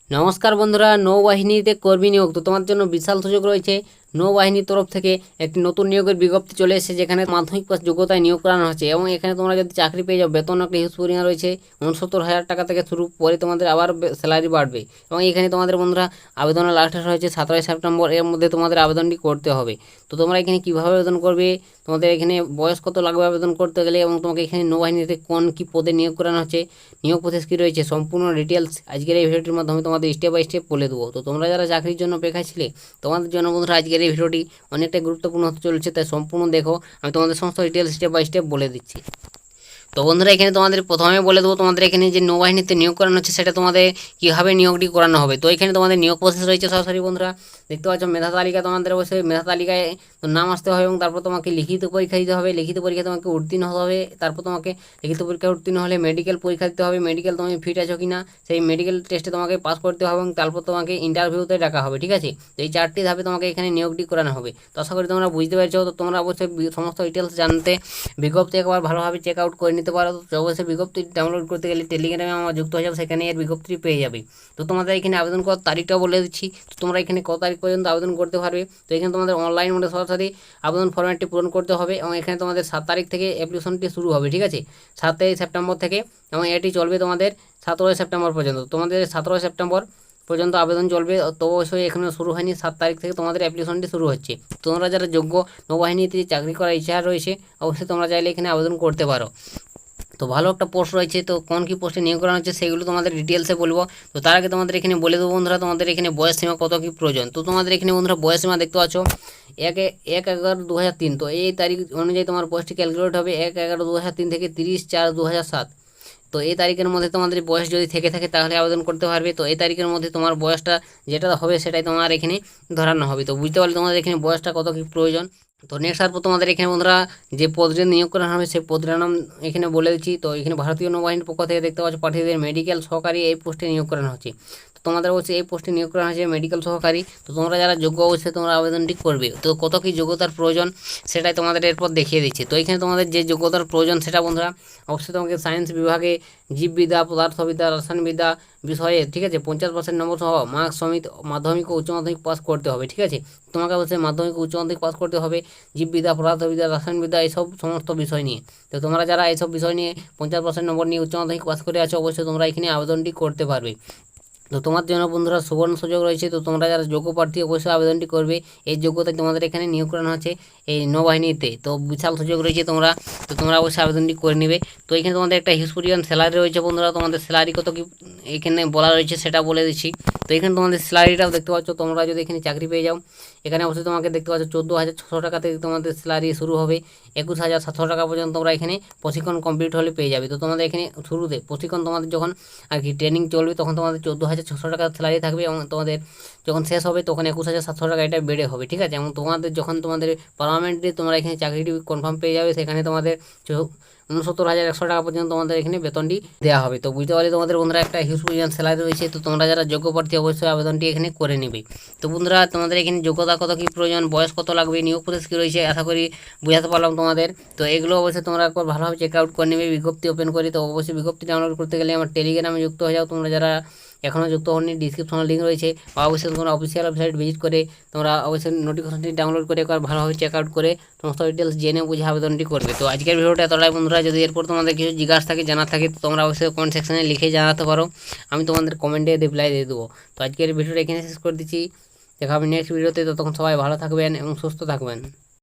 নমস্কার বন্ধুরা, নৌবাহিনীতে কর্মী নিয়োগ তো তোমার জন্য বিশাল সুযোগ রয়েছে। নৌবাহিনীর তরফ থেকে একটি নতুন নিয়োগের বিজ্ঞপ্তি চলে এসেছে, যেখানে মাধ্যমিক পাস যোগ্যতায় নিয়োগ করানো হচ্ছে এবং এখানে তোমরা যদি চাকরি পেয়ে যাও বেতন একটা হিউজ পরিমাণ রয়েছে। 69,000 টাকা থেকে শুরু, পরে তোমাদের আবার স্যালারি বাড়বে এবং এখানে তোমাদের বন্ধুরা আবেদনের লাস্ট ডেট হয়েছে 17 সেপ্টেম্বর। এর মধ্যে তোমাদের আবেদনটি করতে হবে। তো তোমরা এখানে কীভাবে আবেদন করবে, তোমাদের এখানে বয়স কত লাগবে আবেদন করতে গেলে, এবং তোমাকে এখানে নৌবাহিনীতে কোন কী পদে নিয়োগ করানো হচ্ছে, নিয়োগ প্রসেস কী রয়েছে, সম্পূর্ণ ডিটেলস আজকের এই ভিডিওটির মাধ্যমে তোমাদের স্টেপ বাই স্টেপ বলে দেবো। তো তোমরা যারা চাকরির জন্য অপেক্ষায় ছিলে, তোমাদের জন্য বন্ধুরা আজকের এই ভিডিওটি অনেকটাই গুরুত্বপূর্ণ হতে চলেছে, তাই সম্পূর্ণ দেখো। আমি তোমাদের সমস্ত ডিটেলস স্টেপ বাই স্টেপ বলে দিচ্ছি। তো বন্ধুরা এখানে তোমাদের প্রথমে বলে দেবো, তোমাদের এখানে যে নৌবাহিনীতে নিয়োগ করানো হচ্ছে সেটা তোমাদের কীভাবে নিয়োগটি করানো হবে। তো এখানে তোমাদের নিয়োগ প্রসেস রয়েছে সরাসরি বন্ধুরা, দেখতে পাচ্ছ মেধা তালিকা। তোমাদের অবশ্যই মেধা তালিকায় নাম আসতে হবে এবং তারপর তোমাকে লিখিত পরীক্ষা দিতে হবে। লিখিত পরীক্ষা তোমাকে উত্তীর্ণ হতে হবে। তারপর তোমাকে লিখিত পরীক্ষা উত্তীর্ণ হলে মেডিকেল পরীক্ষা দিতে হবে। মেডিকেল তুমি ফিট আছো কিনা সেই মেডিকেল টেস্টে তোমাকে পাস করতে হবে এবং তারপর তোমাকে ইন্টারভিউতে ডাকা হবে। ঠিক আছে, তো এই 4টি ধাপে তোমাকে এখানে নিয়োগটি করানো হবে। তো আশা করি তোমরা বুঝতে পেরেছো। তো তোমরা অবশ্যই সমস্ত ডিটেলস জানতে বিজ্ঞপ্তি একবার ভালোভাবে চেক আউট করে নিতে পারো। তো অবশ্যই বিজ্ঞপ্তি ডাউনলোড করতে গেলে টেলিগ্রামে আমার যুক্ত হয়ে যাবে, সেখানে এর বিজ্ঞপ্তি পেয়ে যাবে। তো তোমাদের এখানে আবেদন করার তারিখটাও বলে দিচ্ছি। তো তোমরা এখানে কত তারিখ পর্যন্ত আবেদন করতে পারবে। তো এখানে তোমাদের অনলাইন মোডে সরাসরি আবেদন ফরম্যাটটি পূরণ করতে হবে এবং এখানে তোমাদের 7 তারিখ থেকে অ্যাপ্লিকেশনটি শুরু হবে। ঠিক আছে, 7 সেপ্টেম্বর থেকে, এবং এটি চলবে তোমাদের 17 সেপ্টেম্বর পর্যন্ত। তোমাদের 17 সেপ্টেম্বর পর্যন্ত আবেদন চলবে। তো অবশ্যই এখানে শুরু হয়নি, 7 তারিখ থেকে তোমাদের অ্যাপ্লিকেশনটি শুরু হচ্ছে। তোমরা যারা যোগ্য নৌবাহিনীতে চাকরি করার ইচ্ছা রয়েছে, অবশ্যই তোমরা চাইলে এখানে আবেদন করতে পারো। তো ভালো একটা পোস্ট রয়েছে, তো কোন কী পোস্টে নিয়োগ করানো হচ্ছে সেগুলো তোমাদের ডিটেলসে বলবো। তো তার আগে তোমাদের এখানে বলে দেবো বন্ধুরা, তোমাদের এখানে বয়স সীমা কত কী প্রয়োজন। তো তোমাদের এখানে বন্ধুরা বয়স সীমা দেখতে পাচ্ছ 1/11/2003। তো এই তারিখ অনুযায়ী তোমার বয়সটি ক্যালকুলেট হবে 1/11/2003 থেকে 30/4/2007। তো এই তারিখের মধ্যে তোমাদের বয়স যদি থেকে থাকে তাহলে আবেদন করতে পারবে। তো এই তারিখের মধ্যে তোমার বয়সটা যেটা হবে সেটাই তোমার এখানে ধরানো হবে। তো বুঝতে পারলে তোমাদের এখানে বয়সটা কত কী প্রয়োজন। তো নেক্সট তারপর তোমাদের এখানে বন্ধুরা যে পদে নিয়োগ করা হবে সেই পদের নাম এখানে বলে দিচ্ছি। তো এখানে ভারতীয় নৌবাহিনীর পক্ষ থেকে দেখতে পাচ্ছ প্রার্থীদের মেডিকেল সহকারী এই পোস্টে নিয়োগ করানো হচ্ছে। তো তোমাদের অবশ্যই এই পোস্টে নিয়োগ করা হয়েছে মেডিকেল সহকারী। তো তোমরা যারা যোগ্য অবশ্যই তোমরা আবেদনটি করবে। তো কত কী যোগ্যতার প্রয়োজন সেটাই তোমাদের এরপর দেখিয়ে দিচ্ছি। তো এখানে তোমাদের যে যোগ্যতার প্রয়োজন সেটা বন্ধুরা অবশ্যই তোমাকে সায়েন্স বিভাগে জীববিদ্যা, পদার্থবিদ্যা, রসায়নবিদ্যা বিষয়ে, ঠিক আছে, 50% নম্বর সহ মার্কস সমেত মাধ্যমিক ও উচ্চ মাধ্যমিক পাস করতে হবে। ঠিক আছে, তোমাকে অবশ্যই মাধ্যমিক উচ্চ মাধ্যমিক পাস করতে হবে জীববিদ্যা, পদার্থবিদ্যা, রসায়নবিদ্যা এইসব সমস্ত বিষয় নিয়ে। তো তোমরা যারা এইসব বিষয় নিয়ে 50% নম্বর নিয়ে উচ্চ মাধ্যমিক পাস করে আছো, অবশ্যই তোমরা এখানে আবেদনটি করতে পারবে। তো তোমার জন্য বন্ধুরা সুবর্ণ সুযোগ রয়েছে। তো তোমরা যারা যোগ্য প্রার্থী অবশ্যই আবেদনটি করবে। এই যোগ্যতায় তোমাদের এখানে নিয়োগ করানো হচ্ছে এই নৌবাহিনীতে। তো বিশাল সুযোগ রয়েছে তোমরা অবশ্যই আবেদনটি করে নেবে। তো এখানে তোমাদের একটা হিউজ পরিমাণ স্যালারি রয়েছে বন্ধুরা। তোমাদের স্যালারি কত কি এখানে বলা রয়েছে সেটা বলে দিচ্ছি। তো এখানে তোমাদের স্যালারিটাও দেখতে পাচ্ছ। তোমরা যদি এখানে চাকরি পেয়ে যাও, এখানে অবশ্যই তোমাকে দেখতে পাচ্ছ 14,600 টাকা থেকে তোমাদের স্যালারি শুরু হবে। 21,700 টাকা পর্যন্ত তোমরা এখানে প্রশিক্ষণ কমপ্লিট হলে পেয়ে যাবে। তো তোমাদের এখানে শুরুতে প্রশিক্ষণ তোমাদের যখন আর কি ট্রেনিং চলবে তখন তোমাদের 14,600 টাকা স্যালারি থাকবে এবং তোমাদের যখন শেষ হবে তখন 21,700 টাকা এটা বেড়ে হবে। ঠিক আছে, এবং তোমাদের যখন তোমাদের পার্মানেন্টলি তোমরা এখানে চাকরিটি কনফার্ম পেয়ে যাবে, সেখানে তোমাদের 69,100 টাকা পর্যন্ত তোমাদের এখানে বেতনটি দেওয়া হবে। তো বুঝতে পারলে তোমাদের বন্ধুরা একটা হিউজ পরিমাণ স্যালারি রয়েছে। তো তোমরা যারা যোগ্য প্রার্থী অবশ্যই আবেদনটি এখানে করে নেবে। তো বন্ধুরা তোমাদের এখানে যোগ্যতা কত কী প্রয়োজন, বয়স কত লাগবে, নিয়োগ প্রসেস কী রয়েছে, আশা করি বুঝাতে পারলাম তোমাদের। তো এগুলো অবশ্যই তোমরা একবার ভালোভাবে চেক আউট করে নেবে বিজ্ঞপ্তি ওপেন করে। তো অবশ্যই বিজ্ঞপ্তি ডাউনলোড করতে গেলে আমার টেলিগ্রামে যুক্ত হয়ে যাও। তোমরা যারা এখনও যুক্ত হননি, ডিসক্রিপশনে লিঙ্ক রয়েছে, বা অবশ্যই তোমরা অফিসিয়াল ওয়েবসাইট ভিজিট করে তোমরা অবশ্যই নোটিফিকেশনটি ডাউনলোড করে একবার ভালোভাবে চেক আউট করে সমস্ত ডিটেলস জেনে বুঝে আবেদনটি করবে। তো আজকের ভিডিওটা এতটাই বন্ধুরা। যদি এরপর তোমাদের কিছু জিজ্ঞাসা থাকে, জানা থাকে, তো তোমরা অবশ্যই কমেন্ট সেকশনে লিখে জানাতে পারো, আমি তোমাদের কমেন্টে রিপ্লাই দিয়ে দেবো। তো আজকের ভিডিওটা এখানে শেষ করে দিচ্ছি। দেখা হবে নেক্সট ভিডিওতে। ততক্ষণ সবাই ভালো থাকবেন এবং সুস্থ থাকবেন।